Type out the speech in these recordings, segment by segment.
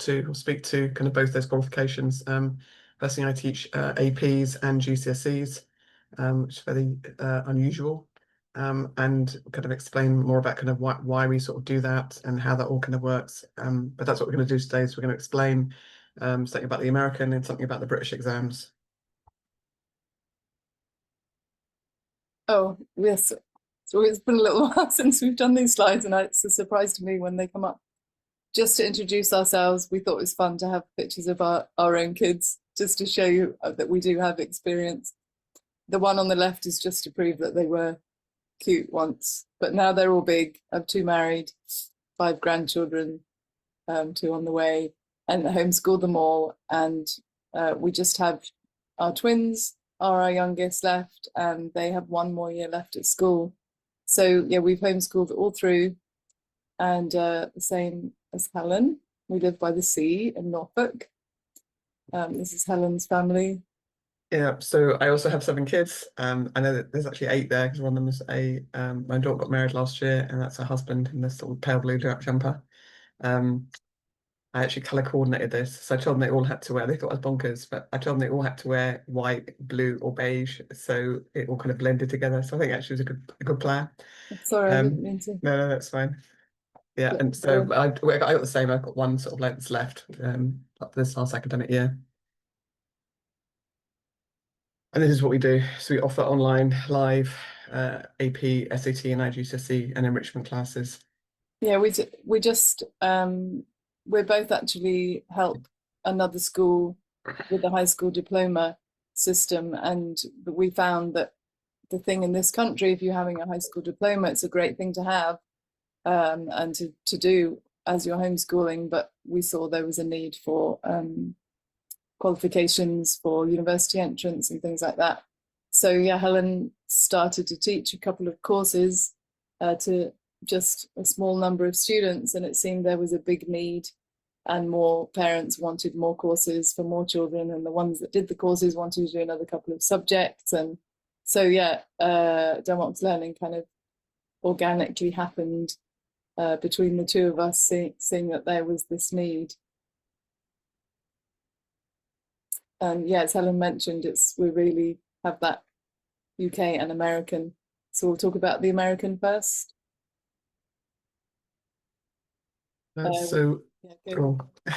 to or speak to kind of both those qualifications. First thing I teach APs and GCSEs, which is very unusual, and kind of explain more about kind of why we sort of do that and how that all kind of works. But that's what we're going to do today. So we're going to explain something about the American and something about the British exams. Oh, yes. So it's been a little while since we've done these slides, and it's a surprise to me when they come up. Just to introduce ourselves, we thought it was fun to have pictures of our own kids, just to show you that we do have experience. The one on the left is just to prove that they were cute once, but now they're all big. I have 2 married, 5 grandchildren, 2 on the way, and homeschool them all. And we just have our twins are our youngest left, and they have 1 more year left at school. So yeah, we've homeschooled all through, and the same as Helen. We live by the sea in Norfolk. This is Helen's family. Yeah, so I also have 7 kids. I know that there's actually 8 there because one of them is my daughter got married last year, and that's her husband in this sort of pale blue jumper. I actually color coordinated this, so I told them they all had to wear. They thought I was bonkers, but I told them they all had to wear white, blue, or beige, so it all kind of blended together. So I think actually it was a good plan. Sorry, I didn't mean to. No, that's fine. Yeah, and so I got the same. I've got 1 sort of length left up this last academic year. And this is what we do. So we offer online, live, AP, SAT, and IGCSE and enrichment classes. Yeah, we just we both actually help another school with the high school diploma system, and we found that the thing in this country, if you're having a high school diploma, it's a great thing to have and to do as you're homeschooling. But we saw there was a need for qualifications for university entrance and things like that. So yeah, Helen started to teach a couple of courses to just a small number of students, and it seemed there was a big need, and more parents wanted more courses for more children, and the ones that did the courses wanted to do another couple of subjects. And so yeah, Denmark's learning kind of organically happened between the 2 of us, seeing that there was this need. And yeah, as Helen mentioned, we really have that UK and American. So we'll talk about the American first. So yeah, cool. I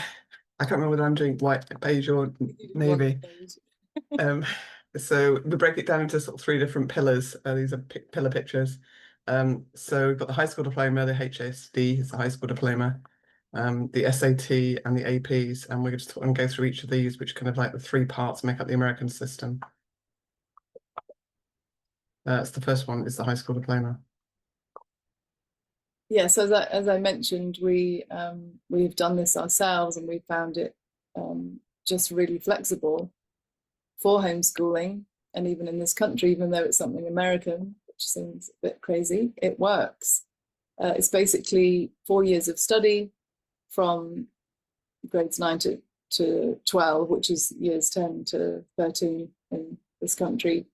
can't remember whether I'm doing white, beige, or navy. So we break it down into sort of 3 different pillars. These are pillar pictures. So we've got the high school diploma, the HSD is the high school diploma, the SAT and the APs, and we're just going to go through each of these, which kind of like the 3 parts make up the American system. So the first one is the high school diploma. Yes, as I mentioned, we've done this ourselves, and we found it just really flexible for homeschooling. And even in this country, even though it's something American, which seems a bit crazy, it works. It's basically 4 years of study from grades 9 to 12, which is years 10 to 13 in this country.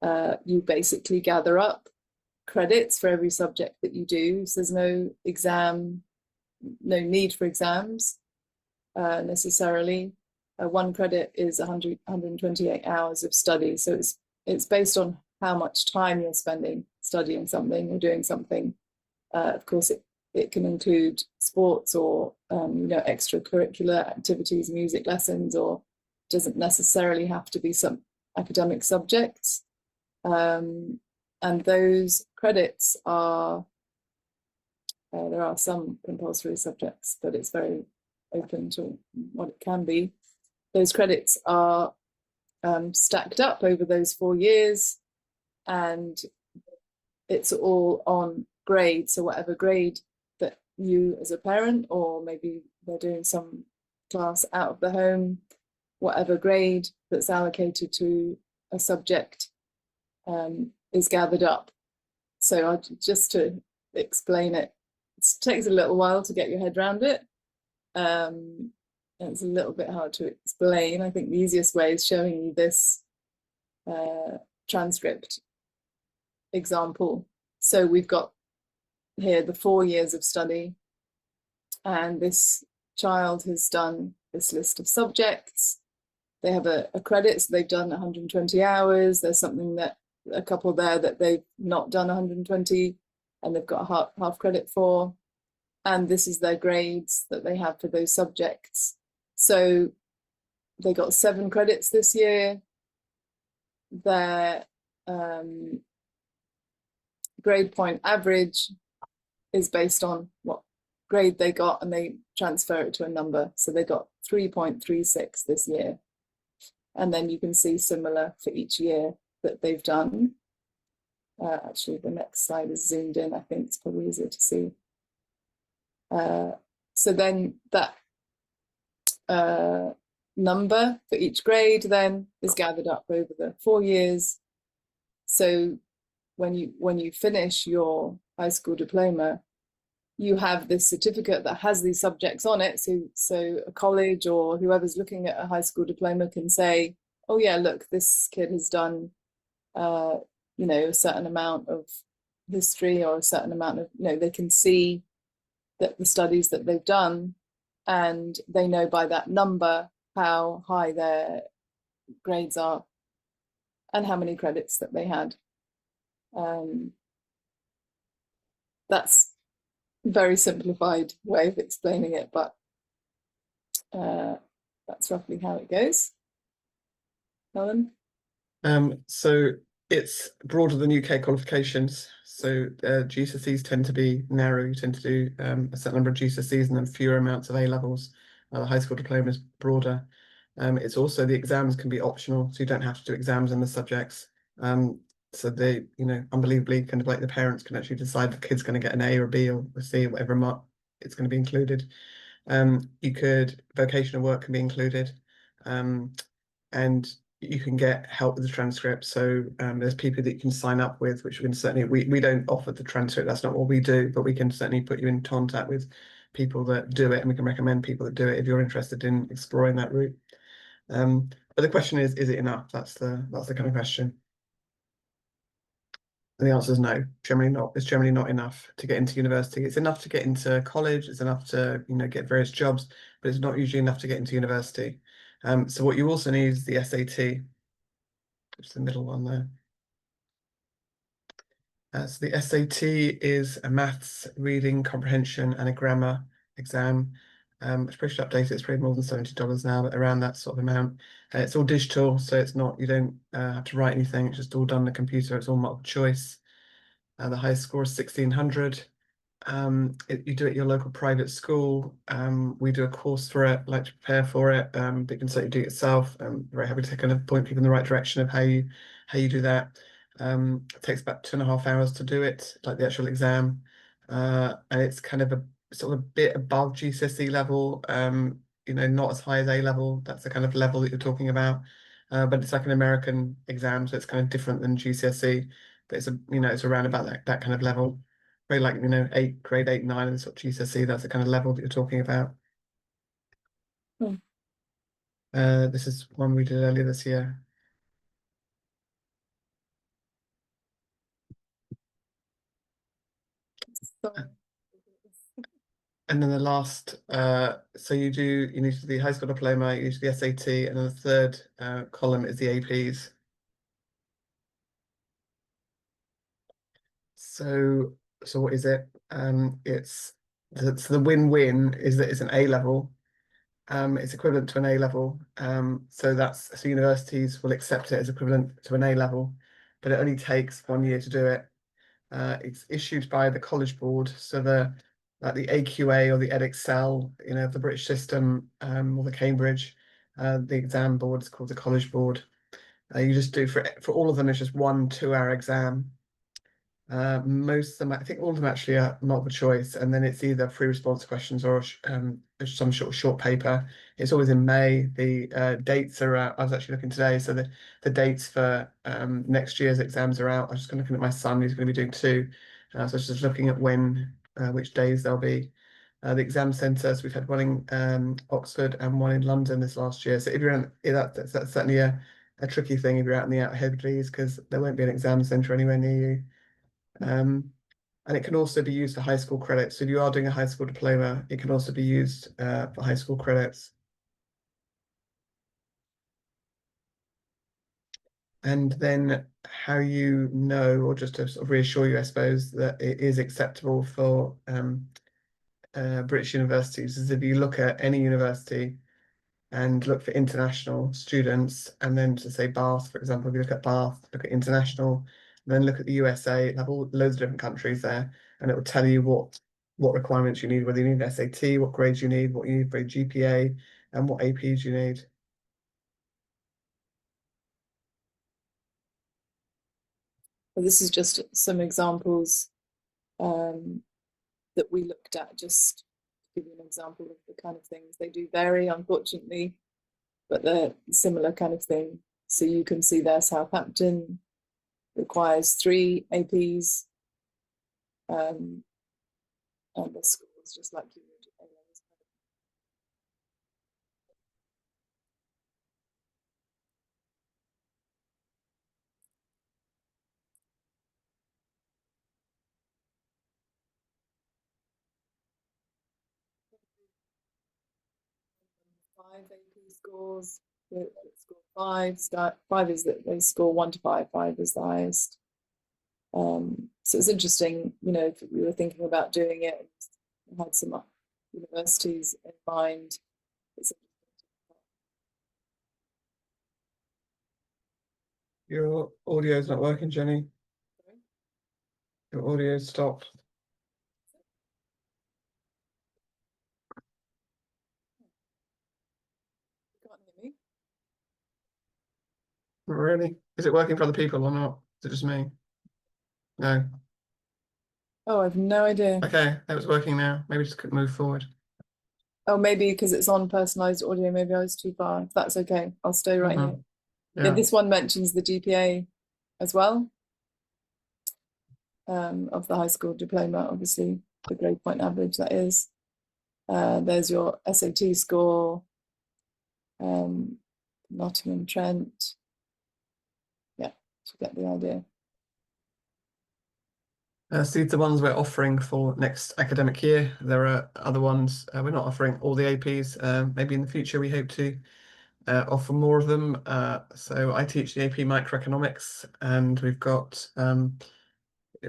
You basically gather up credits for every subject that you do. So there's no need for exams necessarily. 1 credit is 128 hours of study. So it's based on how much time you're spending studying something or doing something. Of course, it can include sports or extracurricular activities, music lessons, or doesn't necessarily have to be some academic subjects. And those credits are, there are some compulsory subjects, but it's very open to what it can be. Those credits are stacked up over those 4 years, and it's all on grade. So whatever grade that you as a parent, or maybe they're doing some class out of the home, whatever grade that's allocated to a subject is gathered up. So just to explain it, it takes a little while to get your head around it. It's a little bit hard to explain. I think the easiest way is showing you this transcript example. So we've got here the 4 years of study, and this child has done this list of subjects. They have a credit, so they've done 120 hours. There's something that a couple there that they've not done 120 and they've got a half credit for. And this is their grades that they have for those subjects. So they got 7 credits this year. Their grade point average is based on what grade they got, and they transfer it to a number. So they got 3.36 this year. And then you can see similar for each year that they've done. Actually, the next slide is zoomed in. I think it's probably easier to see. So then that number for each grade then is gathered up over the 4 years. So when you finish your high school diploma, you have this certificate that has these subjects on it. So a college or whoever's looking at a high school diploma can say, oh yeah, look, this kid has done, you know, a certain amount of history or a certain amount of, you know, they can see that the studies that they've done, and they know by that number how high their grades are and how many credits that they had. That's a very simplified way of explaining it, but that's roughly how it goes. Helen? So it's broader than UK qualifications. So GCSEs tend to be narrow. You tend to do a certain number of GCSEs and then fewer amounts of A levels. The high school diploma is broader. It's also, the exams can be optional, so you don't have to do exams in the subjects. So they, you know, unbelievably, kind of like the parents can actually decide the kid's going to get an A or a B or a C, whatever mark it's going to be included. Vocational work can be included, and you can get help with the transcript. So there's people that you can sign up with, which we can certainly, we don't offer the transcript, that's not what we do, but we can certainly put you in contact with people that do it, and we can recommend people that do it if you're interested in exploring that route. But the question is it enough? That's the kind of question. And the answer is no, generally not. It's generally not enough to get into university. It's enough to get into college, it's enough to, you know, get various jobs, but it's not usually enough to get into university. So what you also need is the SAT, which is the middle one there. So the SAT is a maths, reading, comprehension, and a grammar exam. It's pretty updated. It's probably more than $70 now, but around that sort of amount. It's all digital, so it's not, you don't have to write anything. It's just all done on the computer. It's all multiple choice. The highest score is 1600. You do it at your local private school. We do a course for it, like to prepare for it. But you can certainly do it yourself. I'm very happy to kind of point people in the right direction of how you do that. It takes about 2.5 hours to do it, like the actual exam. And it's kind of a sort of a bit above GCSE level, you know, not as high as A level. That's the kind of level that you're talking about. But it's like an American exam, so it's kind of different than GCSE. But it's you know, it's around about that kind of level. Very like, you know, grade 8, 9, and sort of GCSE, that's the kind of level that you're talking about. Hmm. This is one we did earlier this year. And then the last, so you need to do the high school diploma, you need to do the SAT, and then the third column is the APs. So what is it? It's the win-win is that it's an A level. It's equivalent to an A level. So universities will accept it as equivalent to an A level, but it only takes 1 year to do it. It's issued by the College Board, so like the AQA or the Edexcel, you know, the British system, or the Cambridge. The exam board is called the College Board. You just do for all of them, it's just 1 2-hour exam. Most of them, I think all of them actually are multiple choice, and then it's either free response questions or some short paper. It's always in May. The dates are out. I was actually looking today, so the dates for next year's exams are out. I was just looking at my son, who's going to be doing 2. So I was just looking at which days they'll be. The exam centres, we've had one in Oxford and one in London this last year. So if you're in, that's certainly a tricky thing if you're out in the Outer Hebrides, because there won't be an exam centre anywhere near you. And it can also be used for high school credits. So if you are doing a high school diploma, it can also be used for high school credits. And then how you know, or just to sort of reassure you, I suppose, that it is acceptable for British universities is if you look at any university and look for international students, and then to say Bath, for example, if you look at Bath, look at international, and then look at the USA, have all loads of different countries there, and it will tell you what requirements you need, whether you need an SAT, what grades you need, what you need for a GPA, and what APs you need. Well, this is just some examples that we looked at, just to give you an example of the kind of things. They do vary, unfortunately, but they're similar kind of thing. So you can see there Southampton requires 3 APs, and the schools just like you would A-levels. 5 AP scores. That score 5. 5 is that they score 1 to 5. 5 is the highest. So it's interesting, you know, if we were thinking about doing it, and had some universities in mind. It's Your audio's not working, Jenny. Your audio's stopped. You can't hear me? Not really? Is it working for other people or not? Is it just me? No. Oh, I've no idea. Okay, that was working now. Maybe just could move forward. Oh, maybe because it's on personalized audio, maybe I was too far. If that's okay, I'll stay right here. Yeah, this one mentions the GPA as well, of the high school diploma, obviously the grade point average that is. There's your SAT score, Nottingham Trent. Yeah, to get the idea. So these are the ones we're offering for next academic year. There are other ones. We're not offering all the APs. Maybe in the future we hope to offer more of them. So I teach the AP microeconomics, and we've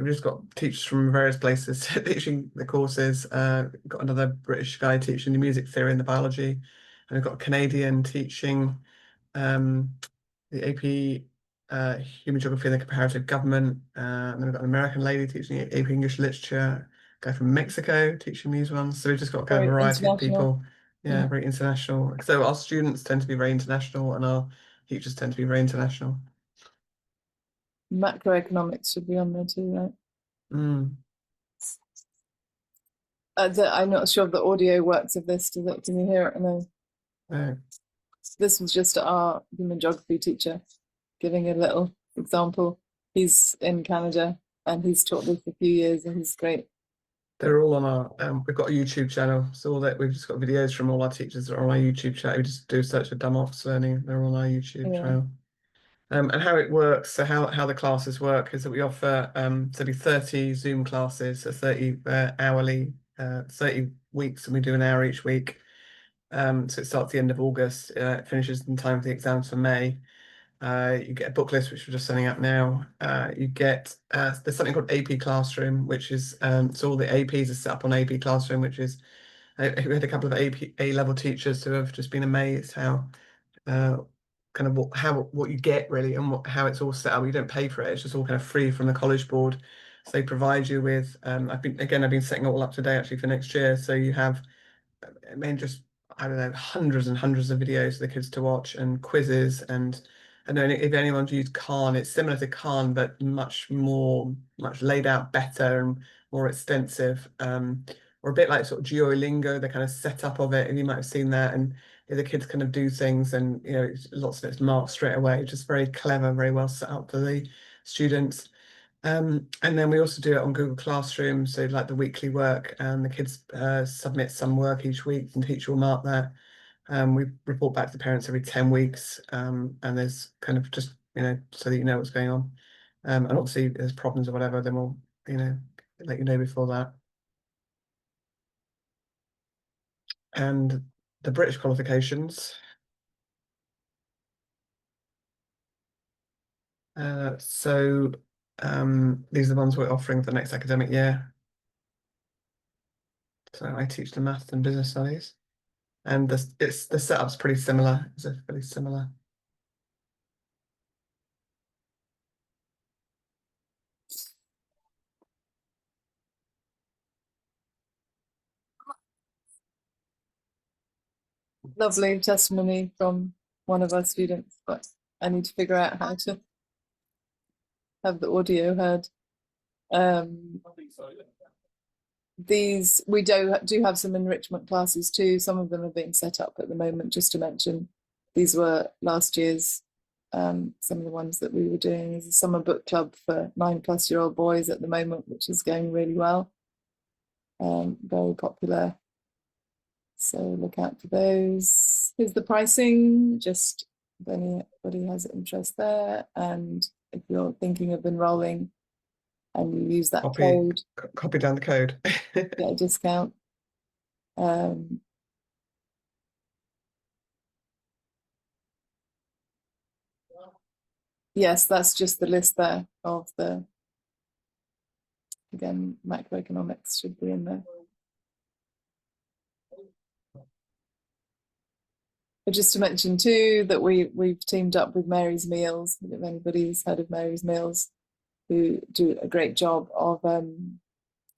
just got teachers from various places teaching the courses. We've got another British guy teaching the music theory and the biology, and we've got a Canadian teaching the AP Human Geography and the Comparative Government. And then we've got an American lady teaching AP English Literature, a guy from Mexico teaching these ones. So we've just got a kind of variety of people. Yeah, very international. So our students tend to be very international, and our teachers tend to be very international. Macroeconomics should be on there too, right? Mm. I'm not sure if the audio works of this. Can you hear it? No. No. This was just our human geography teacher giving a little example. He's in Canada and he's taught this for a few years and he's great. They're all on our, we've got a YouTube channel. So all that we've just got videos from all our teachers that are on our YouTube channel. We just do a search for Dumb Ops Learning. They're on our YouTube channel. And how it works, so how the classes work is that we offer 30 Zoom classes, so 30 hourly, 30 weeks, and we do an hour each week. So it starts at the end of August, it finishes in time for the exams for May. You get a book list, which we're just setting up now. You get there's something called AP Classroom, which is so all the APs are set up on AP Classroom, which is we had a couple of A-level teachers who have just been amazed how kind of what you get really, and how it's all set up. You don't pay for it; it's just all kind of free from the College Board. So they provide you with. I've been setting it all up today actually for next year. So you have, I mean, just I don't know, hundreds and hundreds of videos for the kids to watch, and quizzes, and I know if anyone's used Khan, it's similar to Khan, but much laid out better and more extensive. Or a bit like sort of Duolingo, the kind of setup of it, and you might have seen that, and the kids kind of do things, and lots of it's marked straight away. Just very clever, very well set up for the students. And then we also do it on Google Classroom, so like the weekly work, and the kids submit some work each week, and the teacher will mark that. We report back to the parents every 10 weeks, and there's kind of just, so that you know what's going on. And obviously, if there's problems or whatever, then we'll, let you know before that. And the British qualifications. So these are the ones we're offering for the next academic year. So I teach the maths and business studies, and the setup's pretty similar. It's pretty similar. Lovely testimony from one of our students, but I need to figure out how to have the audio heard. These we do have some enrichment classes too. Some of them are being set up at the moment. Just to mention, these were last year's. Some of the ones that we were doing is a summer book club for 9+-year-old boys at the moment, which is going really well. Very popular. So look out for those. Here's the pricing, just if anybody has interest there. And if you're thinking of enrolling and you use that code, copy down the code. get a discount. Yes, that's just the list there of the, again, macroeconomics should be in there. But just to mention too that we've teamed up with Mary's Meals, if anybody's heard of Mary's Meals, who do a great job of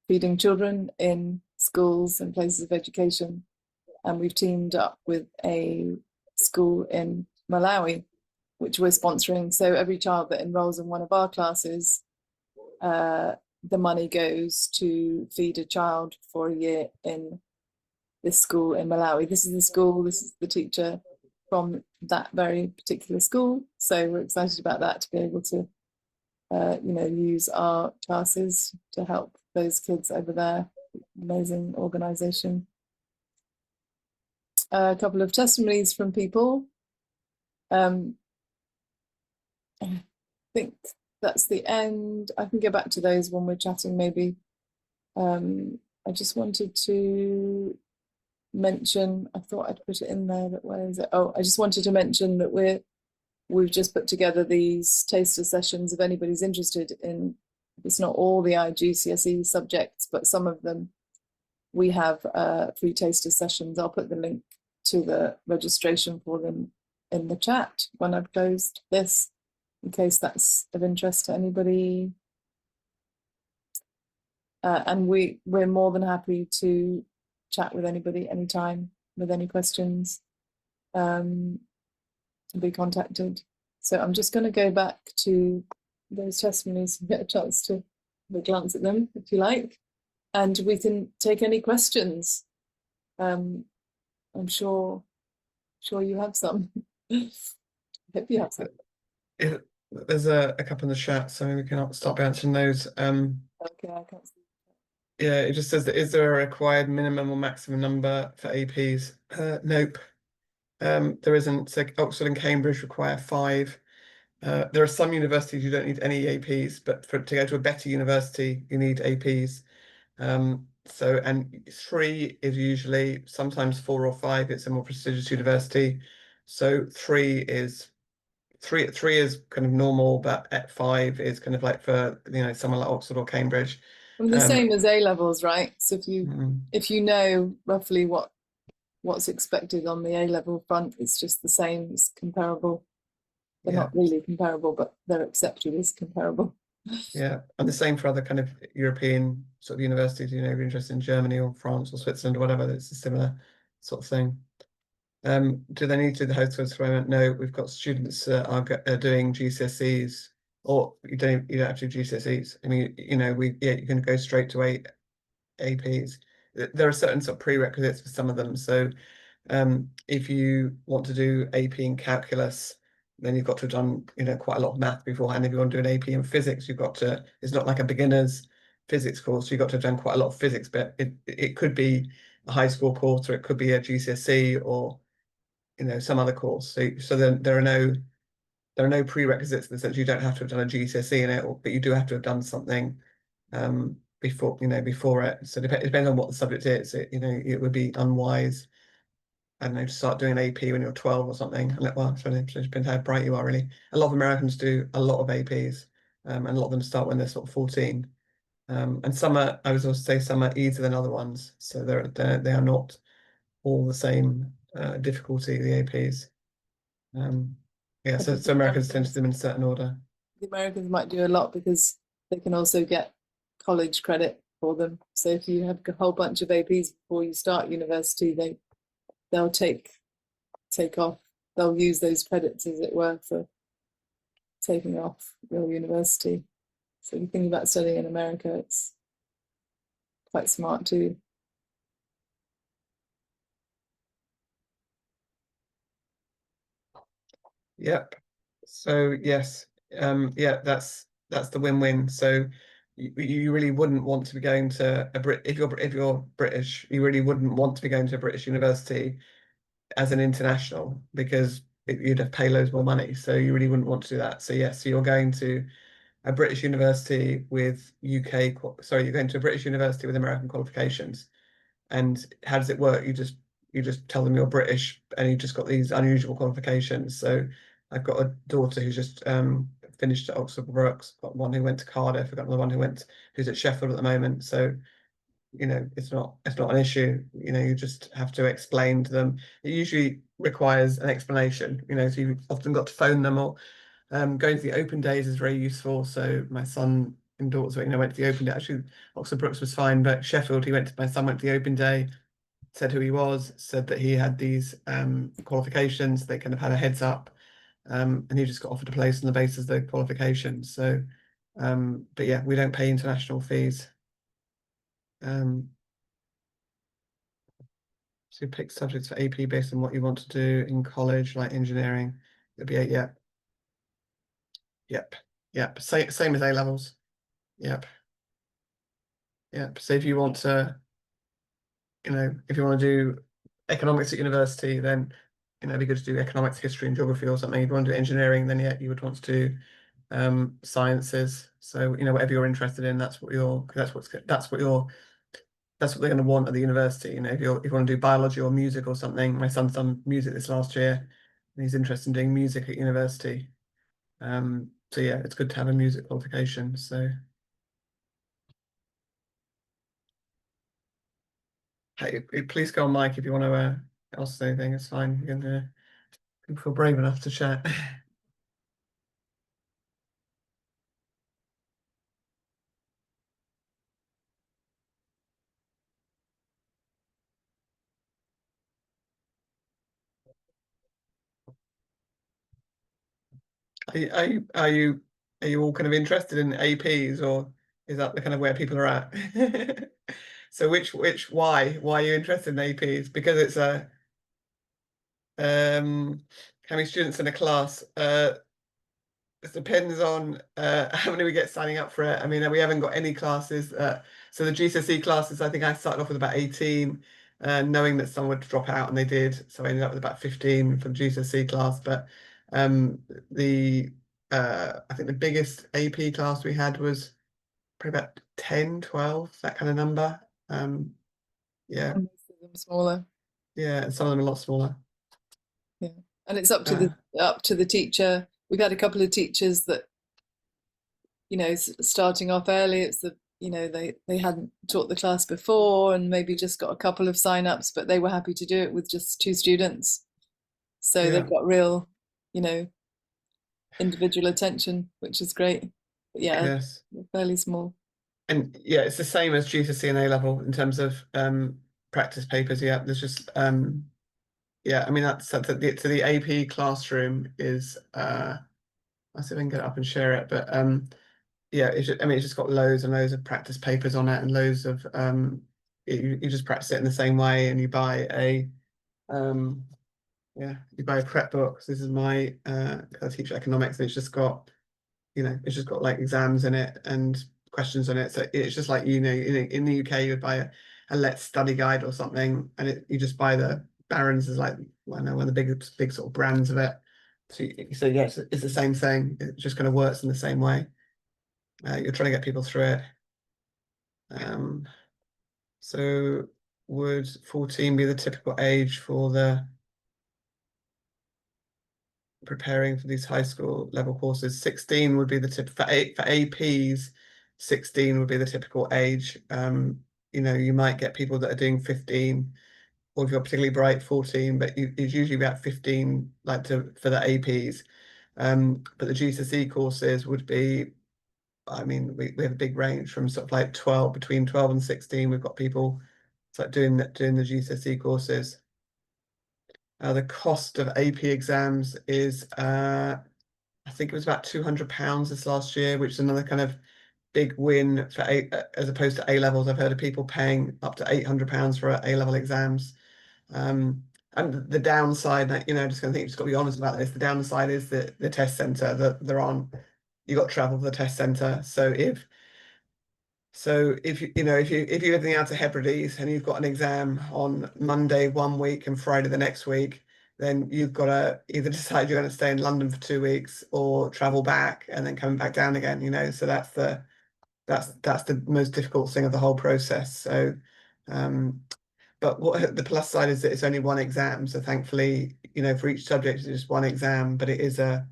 feeding children in schools and places of education. And we've teamed up with a school in Malawi, which we're sponsoring. So every child that enrolls in one of our classes, the money goes to feed a child for a year in this school in Malawi. This is the school, this is the teacher from that very particular school. So we're excited about that, to be able to use our classes to help those kids over there. Amazing organization. A couple of testimonies from people. I think that's the end. I can go back to those when we're chatting maybe. I just wanted to mention, I thought I'd put it in there, but where is it? Oh, I just wanted to mention that we've just put together these taster sessions. If anybody's interested in, it's not all the GCSE subjects, but some of them, we have free taster sessions. I'll put the link to the registration for them in the chat when I've closed this, in case that's of interest to anybody. And we're more than happy to chat with anybody anytime with any questions, to be contacted. So I'm just going to go back to those testimonies and get a chance to have a glance at them, if you like, and we can take any questions. I'm sure you have some. I hope you have some. There's a couple in the chat, so we can start answering those. Okay, I can't see. Yeah, it just says that, is there a required minimum or maximum number for APs? Nope. There isn't. So Oxford and Cambridge require 5. There are some universities you don't need any APs, but to go to a better university, you need APs. And 3 is usually, sometimes 4 or 5. It's a more prestigious university. So 3 is kind of normal, but at 5 is kind of like for somewhere like Oxford or Cambridge. Well, the same as A levels, right? So if you know roughly what's expected on the A level front, it's just the same, it's comparable. They're not really comparable, but they're accepted as comparable. Yeah, and the same for other kind of European sort of universities. If you're interested in Germany or France or Switzerland or whatever, it's a similar sort of thing. Do they need to do the host experiment? No, we've got students are doing GCSEs, or you don't have to do GCSEs. I mean, you can go straight to APs. There are certain sort of prerequisites for some of them. So if you want to do AP in calculus, then you've got to have done quite a lot of math beforehand. If you want to do an AP in physics, you've got to, it's not like a beginner's physics course, you've got to have done quite a lot of physics, but it could be a high school course, or it could be a GCSE, or some other course. So then there are no prerequisites in the sense you don't have to have done a GCSE in it, but you do have to have done something before before it. So it depends on what the subject is. It would be unwise, I don't know, to start doing an AP when you're 12 or something. Well, it depends how bright you are, really. A lot of Americans do a lot of APs, and a lot of them start when they're sort of 14. And some are, I would also say, some are easier than other ones. So they are not all the same difficulty, the APs. Yeah, I so think the Americans tend to Americans, do them in certain order. the Americans might do a lot because they can also get college credit for them. So if you have a whole bunch of APs before you start university, they'll take off. They'll use those credits, as it were, for taking off your university. So if you think about studying in America, it's quite smart too. Yep. So yes, yeah, that's the win-win. So you really wouldn't want to be going to a Brit if you're British, you really wouldn't want to be going to a British university as an international because you'd have to pay loads more money. So you really wouldn't want to do that. So yes, so you're going to a British university with sorry, you're going to a British university with American qualifications. And how does it work? You just tell them you're British and you've just got these unusual qualifications. So I've got a daughter who's just finished at Oxford Brookes, got one who went to Cardiff, I've got another one who's at Sheffield at the moment. So it's not an issue. You just have to explain to them. It usually requires an explanation. So you've often got to phone them or going to the open days is very useful. So my son and daughters, went to the open day. Actually, Oxford Brookes was fine, but Sheffield, my son went to the open day, said who he was, said that he had these qualifications. They kind of had a heads up, and he just got offered a place on the basis of the qualifications. So, but yeah, we don't pay international fees. So you pick subjects for AP based on what you want to do in college, like engineering. It'd be yeah, yep. Same as A levels. Yep. So if you want to, if you want to do economics at university, then it'd be good to do economics, history, and geography or something. If you want to do engineering, then yeah, you would want to do sciences. So whatever you're interested in, that's what they're going to want at the university. If you want to do biology or music or something, my son's done music this last year, and he's interested in doing music at university. So yeah, it's good to have a music qualification. So hey, please go on mic if you want to ask anything. It's fine. You can feel brave enough to chat. Are you all kind of interested in APs, or is that the kind of where people are at? So why are you interested in APs? Because it's how many students in a class? It depends on how many we get signing up for it. I mean, we haven't got any classes. So the GCSE classes, I think I started off with about 18, knowing that some would drop out, and they did. So I ended up with about 15 for the GCSE class. But the I think the biggest AP class we had was probably about 10, 12, that kind of number. Yeah, And most of them smaller. yeah, and some of them a lot smaller. Yeah, and it's up to Uh, the teacher. We've had a couple of teachers that starting off early. It's they hadn't taught the class before and maybe just got a couple of sign-ups, but they were happy to do it with just 2 students. So yeah, they've got real, you know, individual attention, which is great. But yeah, yes. they're fairly small. And yeah, it's the same as GCSE and A level in terms of practice papers. Yeah, there's just yeah, I mean that's the AP classroom is I'll see if I can get it up and share it. But yeah, it's just got loads and loads of practice papers on it and loads of you just practice it in the same way, and you buy a you buy a prep book. So this is my I teach economics, and it's just got like exams in it and questions on it. So it's just like in the UK you would buy a Let's Study guide or something, and you just buy the Barron's is like, I don't know, one of the big sort of brands of it. So yeah, it's the same thing. It just kind of works in the same way. You're trying to get people through it. So would 14 be the typical age for the preparing for these high school level courses? 16 would be the tip for APs. 16 would be the typical age. You might get people that are doing 15, or if you're particularly bright, 14, but it's usually about 15, like for the APs. But the GCSE courses would be, I mean, we have a big range from sort of like 12, between 12 and 16. We've got people like doing the GCSE courses. The cost of AP exams is, I think it was about £200 this last year, which is another kind of big win for as opposed to A levels. I've heard of people paying up to £800 for A level exams. And the downside, that just going to think, just got to be honest about this. The downside is the test centre that they're on. You got to travel to the test centre. If you live in the Outer Hebrides and you've got an exam on Monday one week and Friday the next week, then you've got to either decide you're going to stay in London for 2 weeks or travel back and then coming back down again. So that's the most difficult thing of the whole process. So, but what the plus side is that it's only one exam. So thankfully, for each subject, it's just one exam. But it is I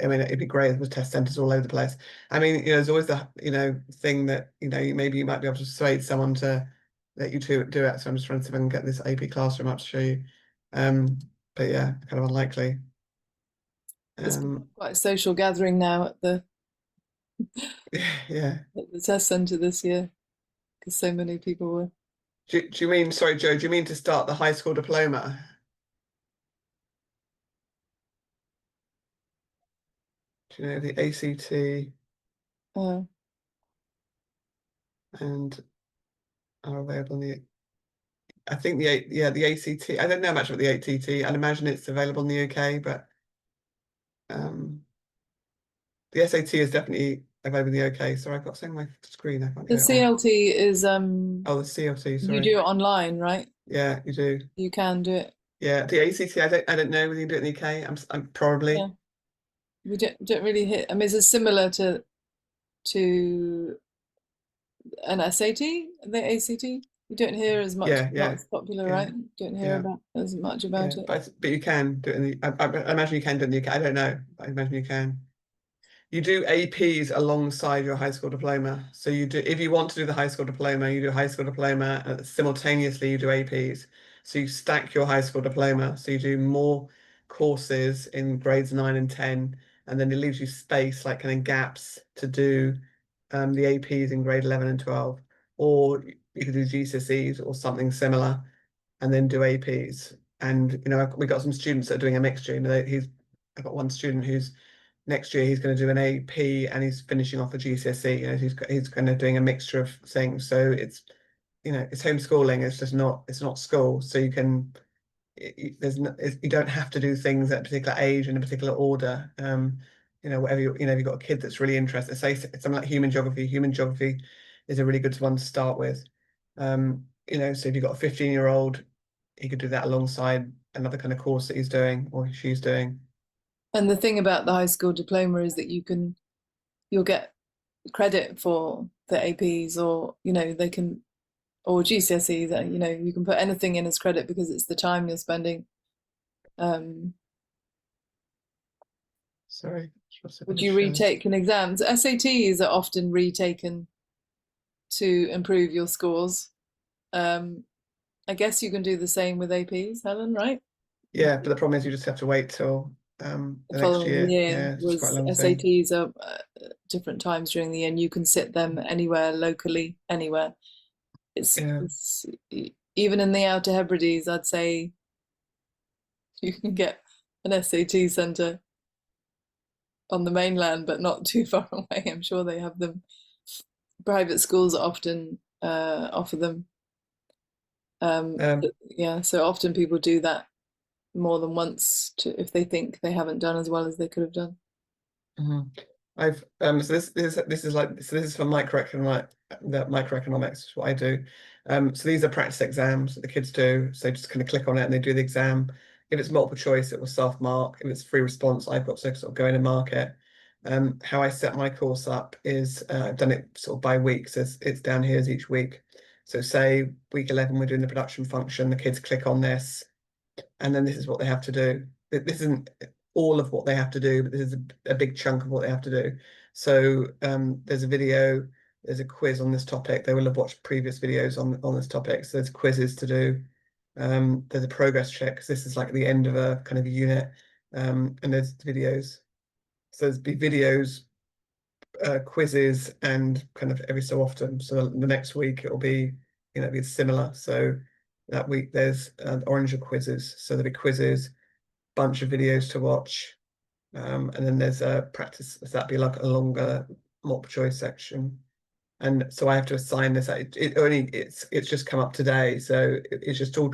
mean, it'd be great if there was test centers all over the place. I mean, there's always the thing that maybe you might be able to persuade someone to let you do it. So I'm just trying to see if I can get this AP classroom up to show you. But yeah, kind of unlikely. It's quite a social gathering now at the Yeah. at the test centre this year because so many people were. Do you mean, sorry, Joe, do you mean to start the high school diploma? Do you know the ACT and are available in the I think the ACT. I don't know much about the ATT. I'd imagine it's available in the UK, but the SAT is definitely available in the UK. Sorry, I've got something on my screen. I can't The get it on. CLT is Oh, the CLT. you Sorry. do it online, right? Yeah, you do. You can do it. Yeah, the ACT. I don't know whether you do it in the UK. I'm probably. Yeah. We don't really hit. I mean, it's similar to an SAT, the ACT. You don't hear as much. Yeah, Not yeah, as popular, yeah, right? Don't hear yeah, about as much yeah. about it. But you can do it in the. I imagine you can do it in the UK. I don't know, but I imagine you can. You do APs alongside your high school diploma. So you do, if you want to do the high school diploma, you do high school diploma, and simultaneously you do APs. So you stack your high school diploma. So you do more courses in grades 9 and 10, and then it leaves you space, like kind of gaps, to do the APs in grade 11 and 12. Or you could do GCSEs or something similar, and then do APs. And we got some students that are doing a mixture. I've got one student who's next year he's going to do an AP and he's finishing off a GCSE. He's kind of doing a mixture of things. So it's homeschooling. It's not school. So you can you don't have to do things at a particular age in a particular order. Whatever if you've got a kid that's really interested, say something like human geography. Human geography is a really good one to start with. So if you've got a 15-year-old, he could do that alongside another kind of course that he's doing or she's doing. And the thing about the high school diploma is that you'll get credit for the APs, or they can, or GCSEs. You can put anything in as credit because it's the time you're spending. Sorry. Would you retake an exam? SATs are often retaken to improve your scores. I guess you can do the same with APs, Helen, right? Yeah, but the problem is you just have to wait till the next Following year. year Yeah, it's quite a long thing. SATs are different times during the year, and you can sit them anywhere locally, anywhere. It's even in the Outer Hebrides, I'd say you can get an SAT centre on the mainland, but not too far away. I'm sure they have them. Private schools often offer them. Yeah, so often people do that more than once if they think they haven't done as well as they could have done. I've so this is for microeconomics is what I do. So these are practice exams that the kids do. So they just kind of click on it and they do the exam. If it's multiple choice, it will self-mark. If it's free response, I've got to sort of go in and mark it. How I set my course up is I've done it sort of by weeks. It's down here as each week. So say week 11, we're doing the production function. The kids click on this, and then this is what they have to do. This isn't all of what they have to do, but this is a big chunk of what they have to do. So there's a video, there's a quiz on this topic. They will have watched previous videos on this topic. So there's quizzes to do. There's a progress check because this is like the end of a kind of a unit. And there's videos. So there's be videos, quizzes, and kind of every so often. So the next week it'll be, be similar. So that week there's orange quizzes. So there'll be quizzes, bunch of videos to watch, and then there's a practice. So that'd be like a longer multiple choice section. And so I have to assign this. It's just come up today, so it's just all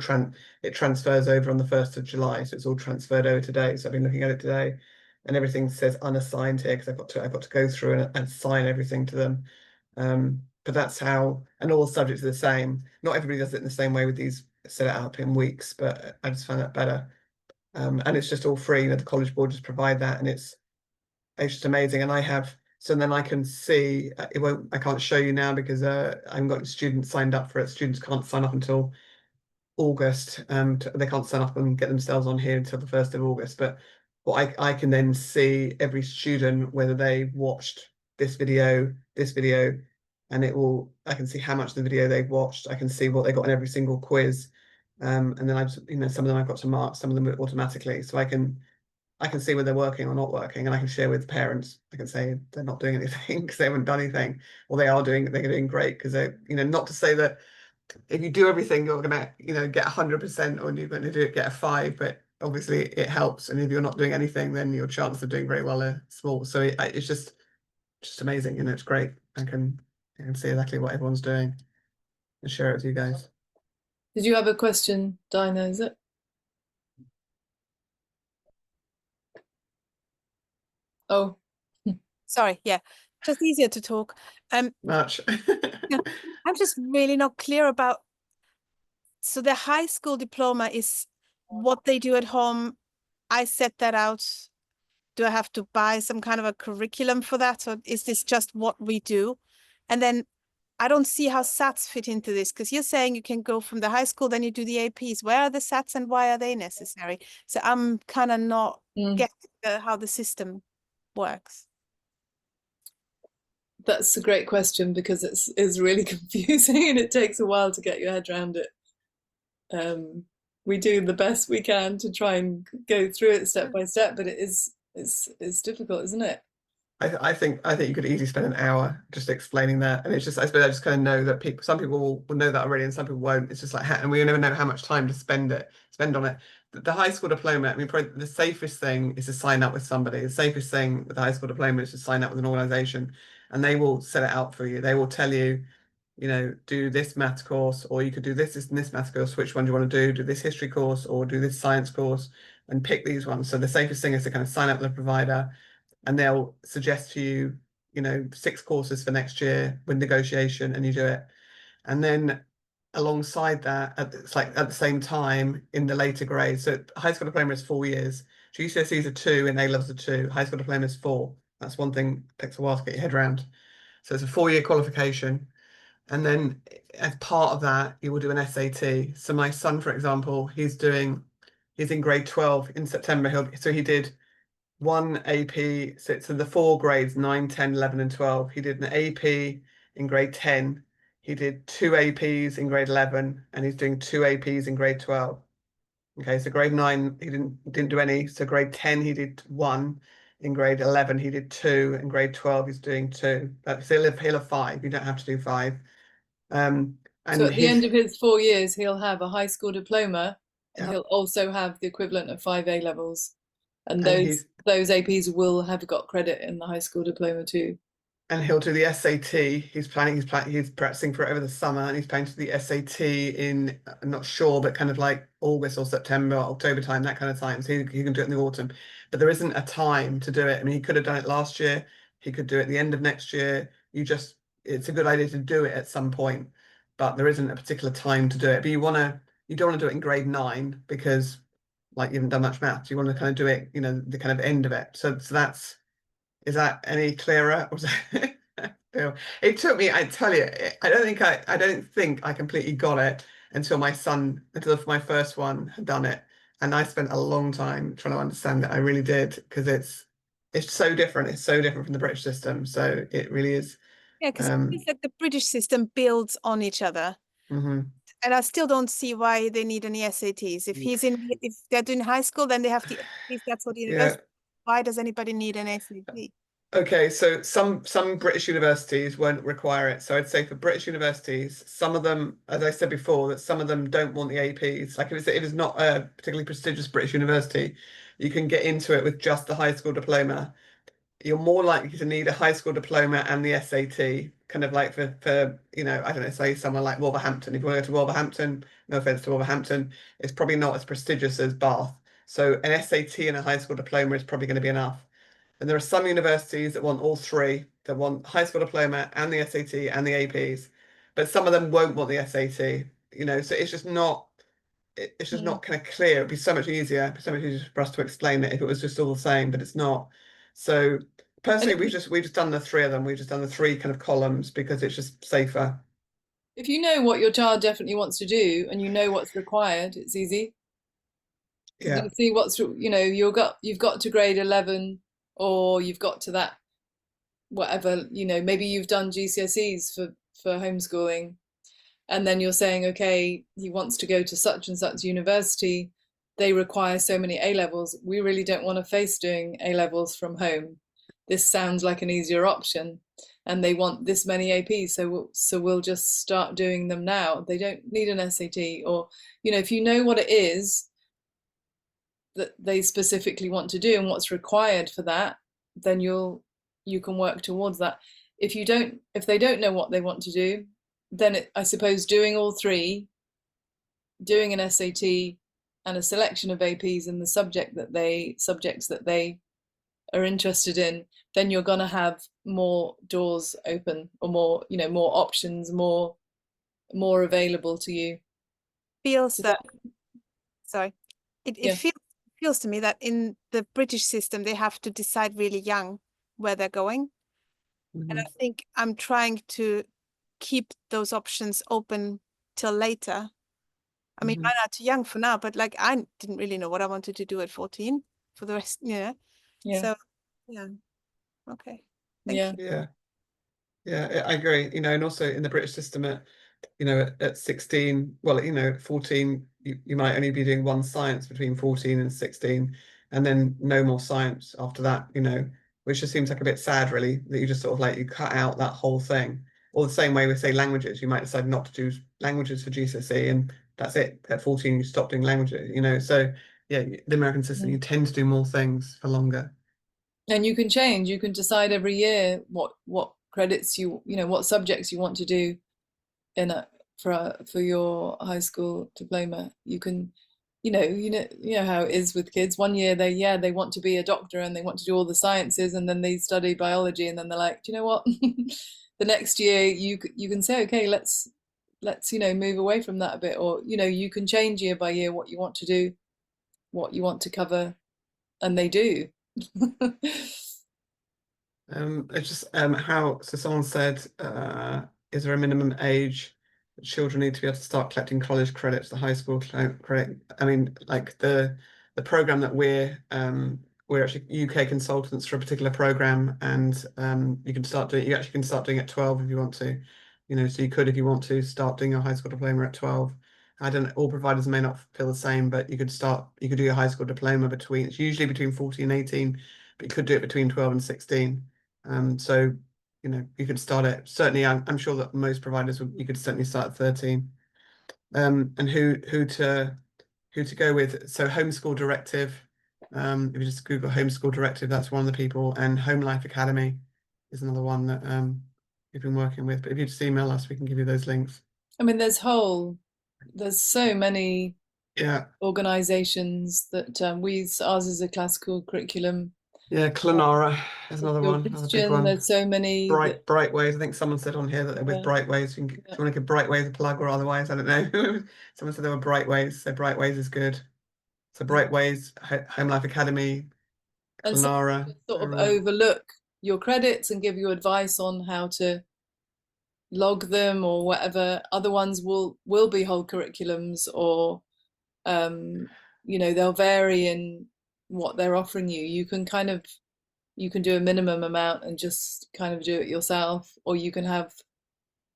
it transfers over on the 1st of July. So it's all transferred over today. So I've been looking at it today, and everything says unassigned here because I've got to go through and assign everything to them. But that's how, and all the subjects are the same. Not everybody does it in the same way with these set it up in weeks, but I just find that better. And it's just all free. The College Board just provide that, and it's just amazing. And I have. So then I can see it won't. I can't show you now because I haven't got students signed up for it. Students can't sign up until August. They can't sign up and get themselves on here until the 1st of August. But what I can then see every student whether they watched this video, and it will. I can see how much of the video they've watched. I can see what they got in every single quiz, and then I just some of them I've got to mark, some of them automatically, so I can see whether they're working or not working, and I can share with parents. I can say they're not doing anything because they haven't done anything, or they're doing great because they, not to say that if you do everything, you're gonna, get 100%, or you're going to get a 5, but obviously it helps. And if you're not doing anything, then your chances of doing very well are small. So it's just amazing, it's great. I can see exactly what everyone's doing and share it with you guys. Did you have a question, Dinah? Is it? Oh, Sorry, yeah, just easier to talk. Much. I'm just really not clear about. So the high school diploma is what they do at home. I set that out. Do I have to buy some kind of a curriculum for that, or is this just what we do? And then I don't see how SATs fit into this, because you're saying you can go from the high school, then you do the APs. Where are the SATs and why are they necessary? So I'm kind of not getting how the system works. That's a great question because it's really confusing and it takes a while to get your head around it. We do the best we can to try and go through it step by step, but it's difficult, isn't it? I think you could easily spend an hour just explaining that, and it's just I suppose I just kind of know that some people will know that already, and some people won't. It's just like, and we never know how much time to spend on it. The high school diploma, I mean, probably the safest thing is to sign up with somebody. The safest thing with the high school diploma is to sign up with an organisation, and they will set it out for you. They will tell you, do this maths course, or you could do this and this maths course. Which one do you want to do? Do this history course or do this science course, and pick these ones. So the safest thing is to kind of sign up with a provider, and they'll suggest to you, 6 courses for next year with negotiation, and you do it. And then alongside that, it's like at the same time in the later grades. So high school diploma is 4 years. GCSEs are 2 and A levels are 2. High school diploma is 4. That's one thing that takes a while to get your head around. So it's a 4-year qualification. And then as part of that, you will do an SAT. So my son, for example, he's in grade 12 in September. He did one AP, so it's in the 4 grades, 9, 10, 11, and 12. He did an AP in grade 10. He did 2 APs in grade 11, and he's doing 2 APs in grade 12. Okay, so grade 9, he didn't do any. So grade 10, he did 1. In grade 11, he did 2. In grade 12, he's doing 2. So he'll have 5. You don't have to do 5. And so at the end of his 4 years, he'll have a high school diploma, and yeah, he'll also have the equivalent of 5 A levels. And those APs will have got credit in the high school diploma too. And he'll do the SAT. He's practicing for it over the summer, and he's planning to do the SAT in, I'm not sure, but kind of like August or September, October time, that kind of time. So he can do it in the autumn. But there isn't a time to do it. I mean, he could have done it last year. He could do it at the end of next year. It's a good idea to do it at some point, but there isn't a particular time to do it. But you don't want to do it in grade 9 because like you haven't done much maths. You want to kind of do it, the kind of end of it. So Is that any clearer? It took me, I tell you, I don't think I completely got it until my first one had done it. And I spent a long time trying to understand it. I really did, because it's so different. It's so different from the British system. So it really is. Yeah, because it's like the British system builds on each other. And I still don't see why they need any SATs. If they're doing high school, then they have to, if that's what university, why does anybody need an SAT? Okay, so some British universities won't require it. So I'd say for British universities, some of them, as I said before, that some of them don't want the APs. Like if it's not a particularly prestigious British university, you can get into it with just the high school diploma. You're more likely to need a high school diploma and the SAT, kind of like for I don't know, say somewhere like Wolverhampton. If you want to go to Wolverhampton, no offense to Wolverhampton, it's probably not as prestigious as Bath. So an SAT and a high school diploma is probably going to be enough. And there are some universities that want all three, that want high school diploma and the SAT and the APs, but some of them won't want the SAT, so it's just not kind of clear. It'd be so much easier, for us to explain it if it was just all the same, but it's not. So personally, we've just done the three of them. We've just done the three kind of columns because it's just safer. If you know what your child definitely wants to do and you know what's required, it's easy. Yeah. You see what's, you've got to grade 11, or you've got to that, whatever, maybe you've done GCSEs for homeschooling, and then you're saying, okay, he wants to go to such and such university. They require so many A levels. We really don't want to face doing A levels from home. This sounds like an easier option. And they want this many APs, so we'll just start doing them now. They don't need an SAT, or if you know what it is that they specifically want to do and what's required for that, then you can work towards that. If they don't know what they want to do, then I suppose doing all three, doing an SAT and a selection of APs in the subjects that they are interested in, then you're going to have more doors open, or more options, more available to you. It feels to me that in the British system they have to decide really young where they're going. And I think I'm trying to keep those options open till later. I mean, I'm not too young for now, but like I didn't really know what I wanted to do at 14 for the rest, So okay. Thank you. Yeah, I agree. And also in the British system at 16, well, 14, you might only be doing one science between 14 and 16, and then no more science after that, which just seems like a bit sad, really, that you just sort of like you cut out that whole thing. Or the same way with, say, languages, you might decide not to do languages for GCSE, and that's it. At 14, you stop doing languages, So yeah, the American system, you tend to do more things for longer. And you can change. You can decide every year what credits what subjects you want to do for your high school diploma. You can, you know how it is with kids. One year they want to be a doctor and they want to do all the sciences, and then they study biology, and then they're like, do you know what? The next year you can say, okay, let's move away from that a bit, or you can change year by year what you want to do, what you want to cover, and they do. It's just so someone said, is there a minimum age that children need to be able to start collecting college credits, the high school credit? I mean, like the program that we're actually UK consultants for a particular program, and you actually can start doing it at 12 if you want to, so you could, if you want to, start doing your high school diploma at 12. I don't know, all providers may not feel the same, but you could do your high school diploma it's usually between 14 and 18, but you could do it between 12 and 16. So you could start it. Certainly, I'm sure that most providers you could certainly start at 13. And who to go with? So Homeschool Directive. If you just Google Homeschool Directive, that's one of the people, and Home Life Academy is another one that we've been working with. But if you just email us, we can give you those links. I mean, there's so many organizations that ours is a classical curriculum. Yeah, Clanara is another one. Another big one. There's so many. Brightways. I think someone said on here that they're with Brightways. Do you want to give Brightways a plug or otherwise? I don't know. Someone said they were Brightways, so Brightways is good. So Brightways, Home Life Academy, Clanara. Sort of overlook your credits and give you advice on how to log them or whatever. Other ones will be whole curriculums, or you know, they'll vary in what they're offering you. You can do a minimum amount and just kind of do it yourself, or you can have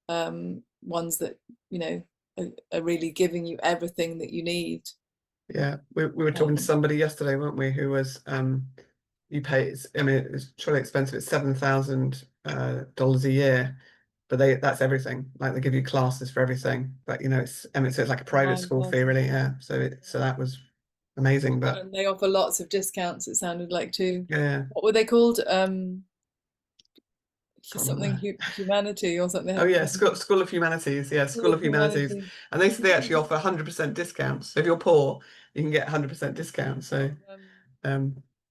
ones that, you know, are really giving you everything that you need. Yeah, we were talking to somebody yesterday, weren't we, who was you pay, I mean, it's truly expensive. It's $7,000 a year, but that's everything. Like they give you classes for everything, but you know, it's so it's like a private school fee, really. Yeah, so that was amazing. But and they offer lots of discounts, it sounded like, too. yeah, What were they called? Something humanity or something. oh yeah, School of Humanities. Yeah, School of Humanities. And they actually offer 100% discounts. So if you're poor, you can get 100% discount. So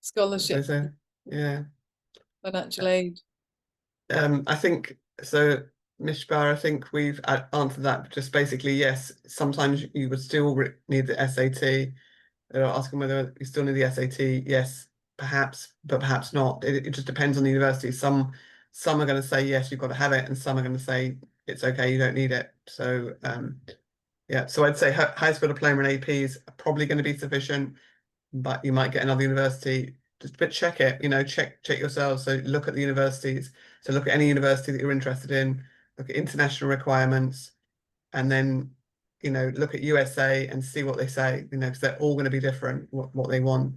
scholarship, yeah, financial aid. I think so, Mishbar. I think we've answered that. Just basically, yes. Sometimes you would still need the SAT. They're asking whether you still need the SAT. Yes, perhaps, but perhaps not. It just depends on the university. Some are going to say yes, you've got to have it, and some are going to say it's okay, you don't need it. So yeah. So I'd say high school diploma and APs are probably going to be sufficient, but you might get another university. But check it. You know, check yourselves. So look at the universities. So look at any university that you're interested in. Look at international requirements, and then look at USA and see what they say, because they're all going to be different, what they want.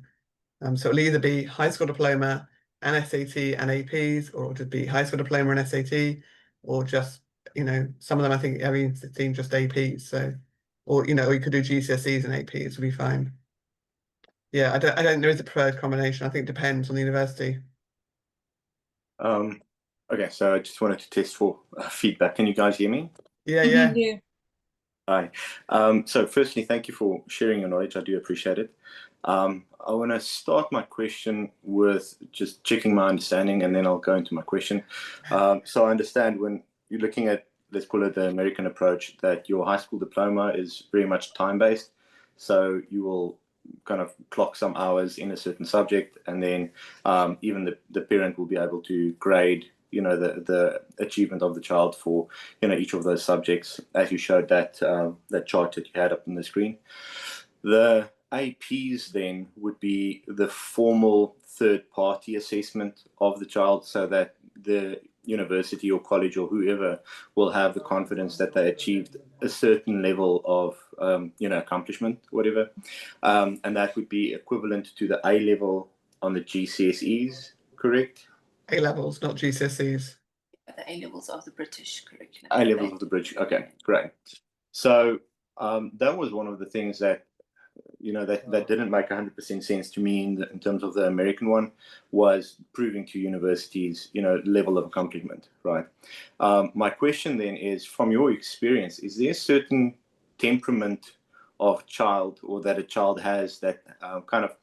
So it'll either be high school diploma and SAT and APs, or it'll just be high school diploma and SAT, or just, some of them I think I've seen just APs. So, or you could do GCSEs and APs, would be fine. Yeah, I don't know, is a preferred combination. I think it depends on the university. Okay, so I just wanted to test for feedback. Can you guys hear me? Yeah. Yeah. Hi. So firstly, thank you for sharing your knowledge. I do appreciate it. I want to start my question with just checking my understanding, and then I'll go into my question. So I understand when you're looking at, let's call it the American approach, that your high school diploma is very much time-based. So you will kind of clock some hours in a certain subject, and then even the parent will be able to grade the achievement of the child for each of those subjects, as you showed that chart that you had up on the screen. The APs then would be the formal third-party assessment of the child, so that the university or college or whoever will have the confidence that they achieved a certain level of accomplishment, whatever, and that would be equivalent to the A level on the GCSEs, correct? A levels, not GCSEs. The A levels of the British curriculum. A levels of the British. Okay, great. So that was one of the things that that didn't make 100% sense to me in terms of the American one, was proving to universities level of accomplishment, right? My question then is, from your experience, is there a certain temperament of child, or that a child has, that kind of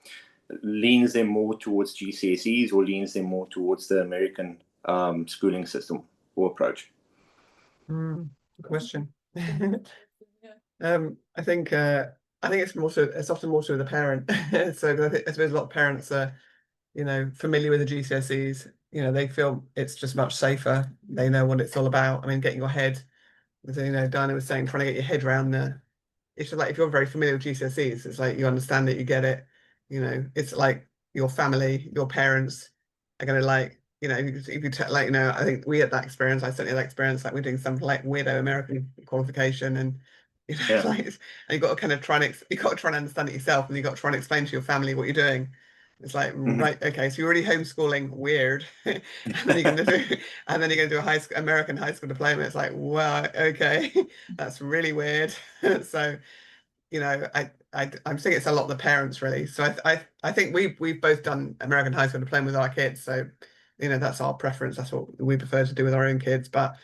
leans them more towards GCSEs or leans them more towards the American schooling system or approach? Good question. I think it's often more to the parent. So I suppose a lot of parents are, familiar with the GCSEs. They feel it's just much safer. They know what it's all about. I mean, getting your head, Diana was saying, trying to get your head around it's just like, if you're very familiar with GCSEs, it's like you understand it, you get it. It's like your family, your parents are going to if you I think we had that experience. I certainly had that experience. Like, we're doing something like weirdo American qualification, and and you got to kind of try and understand it yourself, and you got to try and explain to your family what you're doing. It's like, right, okay, so you're already homeschooling, weird, and then you're going to do a American high school diploma. It's like, wow, okay, that's really weird. So, I'm saying it's a lot of the parents, really. So I think we've both done American high school diploma with our kids. So, that's our preference. That's what we prefer to do with our own kids. But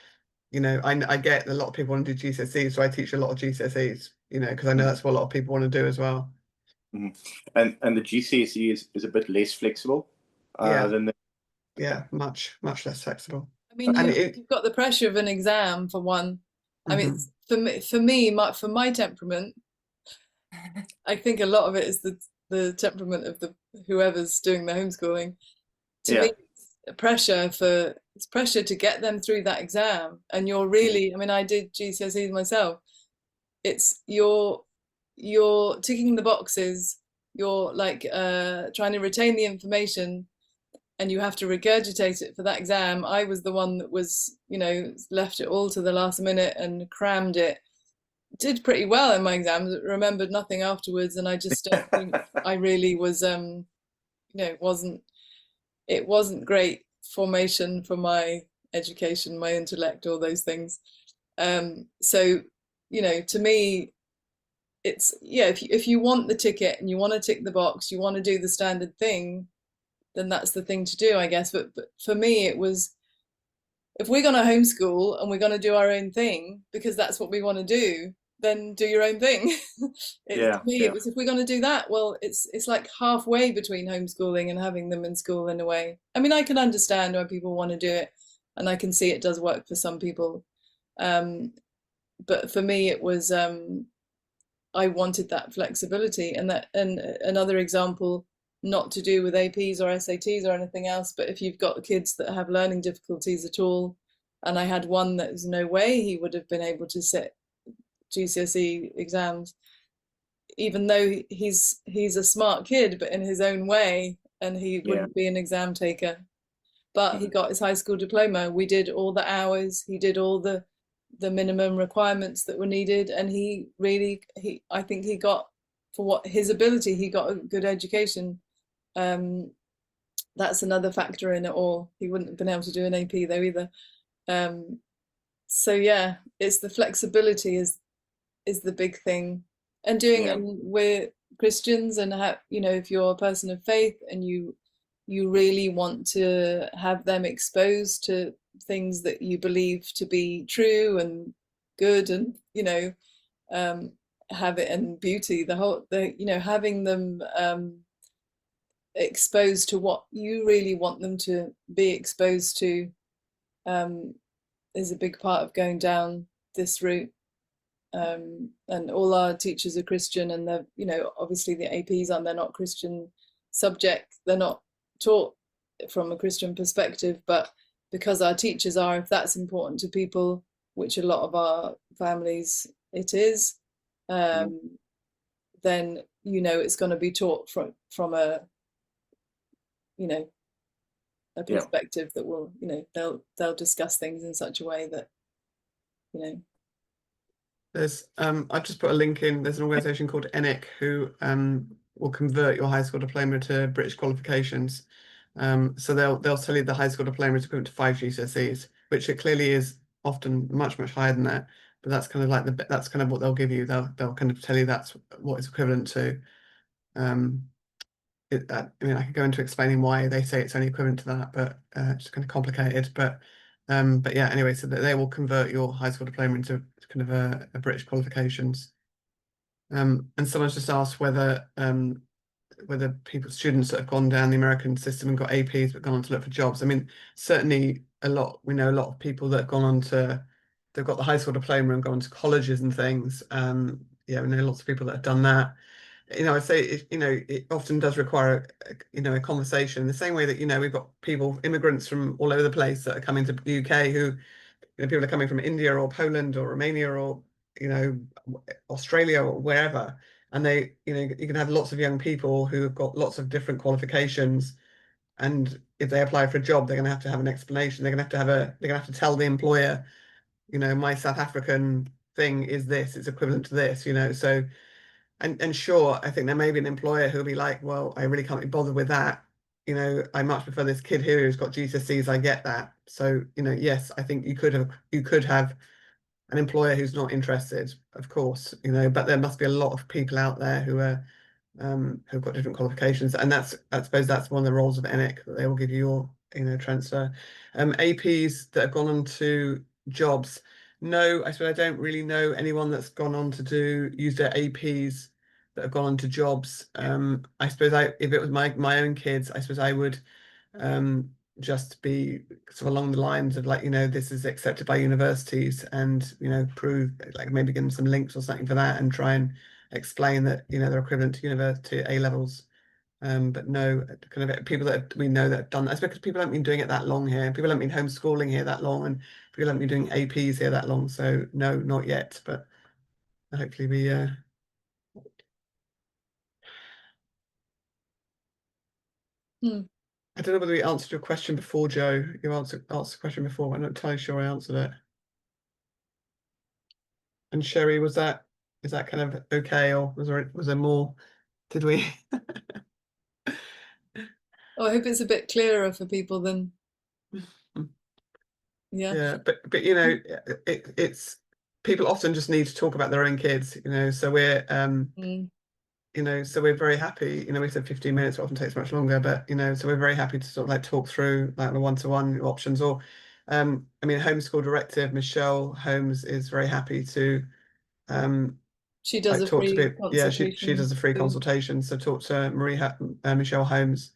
I get a lot of people want to do GCSEs, so I teach a lot of GCSEs, because I know that's what a lot of people want to do as well. And the GCSE is a bit less flexible than the much less flexible. I mean, you've got the pressure of an exam for one. I mean, for me, for my temperament, I think a lot of it is the temperament of whoever's doing the homeschooling. To me, it's pressure to get them through that exam. And you're really, I mean, I did GCSEs myself. It's you're ticking the boxes, you're like trying to retain the information, and you have to regurgitate it for that exam. I was the one that was, you know, left it all to the last minute and crammed it. Did pretty well in my exams, remembered nothing afterwards, and I just don't think I really was, you know, it wasn't great formation for my education, my intellect, all those things. So, you know, to me, it's, yeah, if you want the ticket and you want to tick the box, you want to do the standard thing, then that's the thing to do, I guess. But for me, it was, if we're going to homeschool and we're going to do our own thing because that's what we want to do, then do your own thing. To me, it was, if we're going to do that, well, it's like halfway between homeschooling and having them in school in a way. I mean, I can understand why people want to do it, and I can see it does work for some people. But for me, it was, I wanted that flexibility. And another example, not to do with APs or SATs or anything else, but if you've got kids that have learning difficulties at all, and I had one that there's no way he would have been able to sit GCSE exams, even though he's a smart kid, but in his own way, and he wouldn't be an exam taker. But he got his high school diploma. We did all the hours, he did all the minimum requirements that were needed, and I think he got, for what his ability, he got a good education. That's another factor in it all. He wouldn't have been able to do an AP though either. So yeah, it's the flexibility is the big thing. And and we're Christians, and you know, if you're a person of faith and you really want to have them exposed to things that you believe to be true and good, and you know, have it, and beauty, you know, having them exposed to what you really want them to be exposed to is a big part of going down this route. And all our teachers are Christian, and they're, you know, obviously the APs they're not Christian subject, they're not taught from a Christian perspective, but because our teachers are, if that's important to people, which a lot of our families it is, then, you know, it's going to be taught from a, you know, a perspective that will, you know, they'll discuss things in such a way that, you know. There's I've just put a link in. There's an organisation called ENIC who will convert your high school diploma to British qualifications. So they'll tell you the high school diploma is equivalent to 5 GCSEs, which it clearly is often much higher than that. But that's kind of like that's kind of what they'll give you. They'll kind of tell you that's what it's equivalent to. I mean, I could go into explaining why they say it's only equivalent to that, but it's kind of complicated. But yeah, anyway, so they will convert your high school diploma into kind of a British qualifications. And someone's just asked whether students that have gone down the American system and got APs but gone on to look for jobs. I mean, certainly we know a lot of people that have gone on to, they've got the high school diploma and gone to colleges and things. Yeah, we know lots of people that have done that. You know, I say, you know, it often does require, you know, a conversation in the same way that, you know, we've got immigrants from all over the place that are coming to the UK who, you know, people are coming from India or Poland or Romania or, you know, Australia or wherever. And they, you know, you can have lots of young people who have got lots of different qualifications. And if they apply for a job, they're going to have an explanation. They're going to have to tell the employer, you know, my South African thing is this, it's equivalent to this, you know, so. And sure, I think there may be an employer who'll be like, well, I really can't be bothered with that. You know, I much prefer this kid here who's got GCSEs. I get that. So, you know, yes, I think you could have an employer who's not interested, of course, you know, but there must be a lot of people out there who are who've got different qualifications, and I suppose that's one of the roles of ENIC, that they will give you your, you know, transfer. APs that have gone on to jobs. No, I suppose I don't really know anyone that's gone on to use their APs that have gone on to jobs. I suppose if it was my own kids, I suppose I would just be sort of along the lines of, like, you know, this is accepted by universities, and, you know, prove, like, maybe give them some links or something for that, and try and explain that, you know, they're equivalent to university A levels. But no kind of people that we know that have done that. It's because people haven't been doing it that long here. People haven't been homeschooling here that long, and people haven't been doing APs here that long. So no, not yet. But hopefully we. I don't know whether we answered your question before, Joe. You asked the question before. I'm not entirely sure I answered it. And Sherry, is that kind of okay, or was there more? Did we? Oh, I hope it's a bit clearer for people than. Yeah. Yeah, but you know, it's people often just need to talk about their own kids, you know. So we're you know, so we're very happy. You know, we said 15 minutes, it often takes much longer, but you know, so we're very happy to sort of like talk through like the one-to-one options. Or I mean, homeschool director Michelle Holmes is very happy to she does like a talk to free people. Yeah, she consultation. does a free consultation. So talk to Michelle Holmes,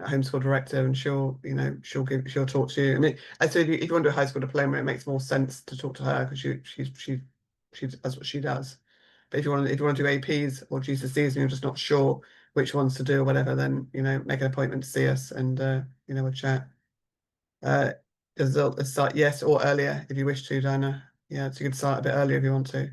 homeschool director, and she'll talk to you. I mean, I say if you want to do a high school diploma, it makes more sense to talk to her because she does what she does. But if you want to do APs or GCSEs and you're just not sure which ones to do or whatever, then you know, make an appointment to see us and you know, we'll chat. There's a start yes or earlier if you wish to, Diana. Yeah, it's a good start a bit earlier if you want to.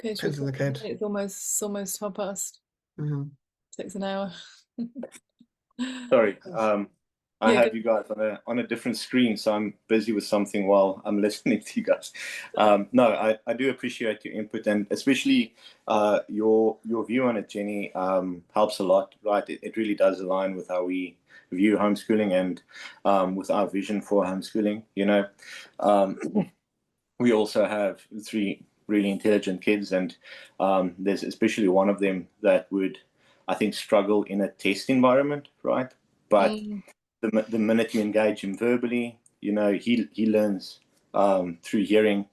Okay, Depends on the kid. it's almost 12:30. Takes an hour. Sorry, I Yeah, have you guys on a different screen, so I'm busy with something while I'm listening to you guys. No, I do appreciate your input, and especially your view on it, Jenny, helps a lot. Right, it really does align with how we view homeschooling and with our vision for homeschooling. You know, we also have 3 really intelligent kids, and there's especially one of them that would, I think, struggle in a test environment, right? But the minute you engage him verbally, you know, he learns through hearing,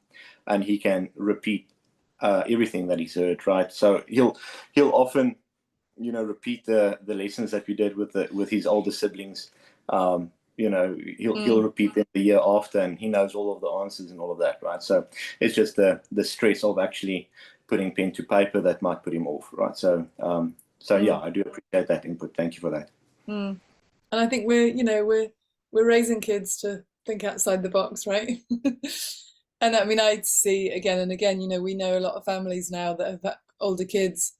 and he can repeat everything that he's heard, right? So he'll often, you know, repeat the lessons that we did with his older siblings. You know, he'll repeat them the year after, and he knows all of the answers and all of that, right? So it's just the stress of actually putting pen to paper that might put him off, right? So yeah, I do appreciate that input. Thank you for that. And I think we're raising kids to think outside the box, right? And I mean, I see again and again, you know, we know a lot of families now that have older kids,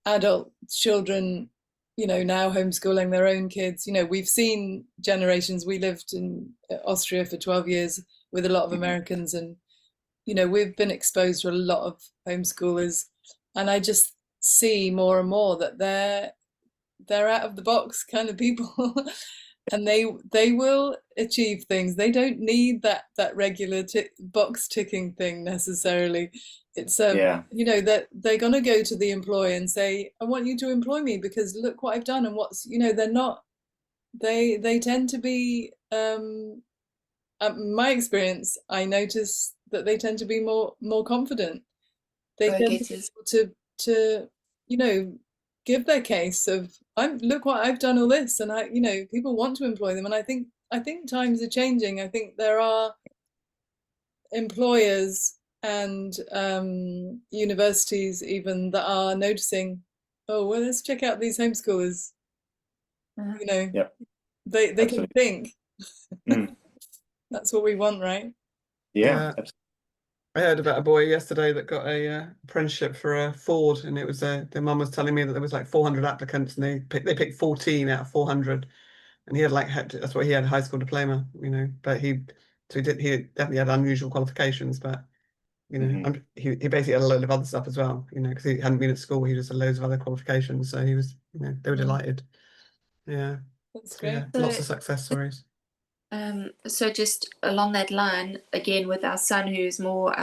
adult children, you know, now homeschooling their own kids. You know, we've seen generations. We lived in Austria for 12 years with a lot of Americans, and you know, we've been exposed to a lot of homeschoolers, and I just see more and more that they're out of the box kind of people. And they will achieve things. They don't need that regular box ticking thing necessarily. It's you know, that they're going to go to the employer and say, I want you to employ me because look what I've done. And what's, you know, they're not, they tend to be my experience, I notice that they tend to be more confident. They tend to be able to you know, give their case of look what I've done all this, and you know, people want to employ them. And I think times are changing. I think there are employers and universities even that are noticing, oh well, let's check out these homeschoolers. You know, they can think. That's what we want, right? Yeah. I heard about a boy yesterday that got a apprenticeship for a Ford, and it was their mum was telling me that there was like 400 applicants, and they picked 14 out of 400, and he had that's what he had, a high school diploma, you know. But he definitely had unusual qualifications, but you know, he basically had a load of other stuff as well, you know, because he hadn't been at school, he just had loads of other qualifications, so he was, you know, they were delighted. Yeah, that's great. Yeah, lots of success stories. So just along that line, again, with our son who's more,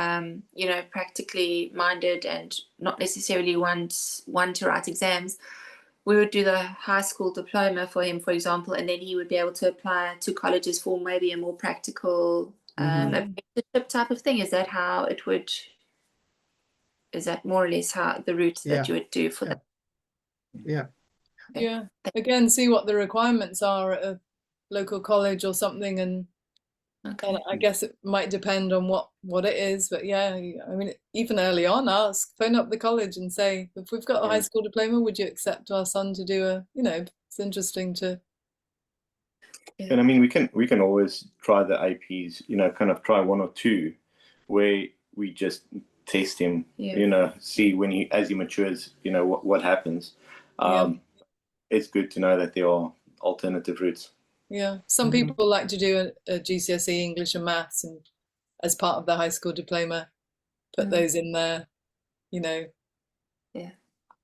you know, practically minded and not necessarily one to write exams, we would do the high school diploma for him, for example, and then he would be able to apply to colleges for maybe a more practical apprenticeship type of thing. Is that how it would? Is that more or less how the route that you would do for that? Yeah. Again, see what the requirements are at a local college or something, and Okay. And I guess it might depend on what it is, but yeah, I mean, even early on, phone up the college and say, if we've got a high school diploma, would you accept our son to do it's interesting to. And I mean, we can always try the APs, kind of try 1 or 2 where we just test him, see when as he matures, what happens. It's good to know that there are alternative routes. Yeah, some people like to do a GCSE English and Maths, and as part of the high school diploma, put those in there.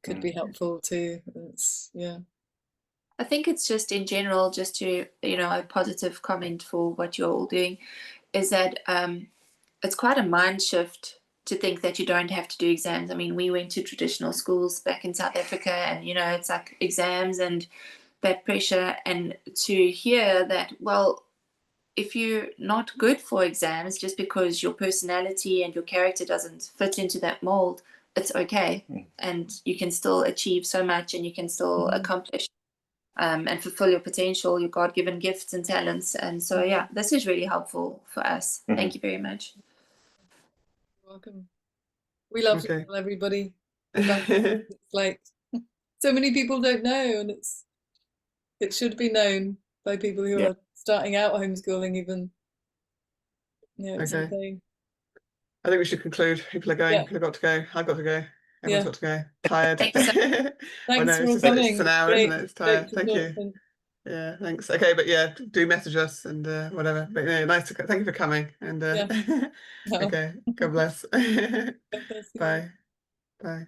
Could be helpful too. I think it's just in general, just to a positive comment for what you're all doing, is that it's quite a mind shift to think that you don't have to do exams. I mean, we went to traditional schools back in South Africa, and it's like exams and that pressure, and to hear that, well, if you're not good for exams just because your personality and your character doesn't fit into that mold, it's okay, and you can still achieve so much, and you can still accomplish and fulfill your potential, your God-given gifts and talents. And so this is really helpful for us. Thank you very much. You're welcome. We love to tell everybody about it. It's like so many people don't know, and it should be known by people who are starting out homeschooling even. It's okay. I think we should conclude. People are going. People have got to go. I've got to go. Everyone's got to go. Tired. Thanks for coming. It's an hour, isn't it? It's tired. Thank you. And Yeah, thanks. Okay, but yeah, do message us and whatever. But yeah, thank you for coming. And okay, God bless. God bless you. Bye. Bye.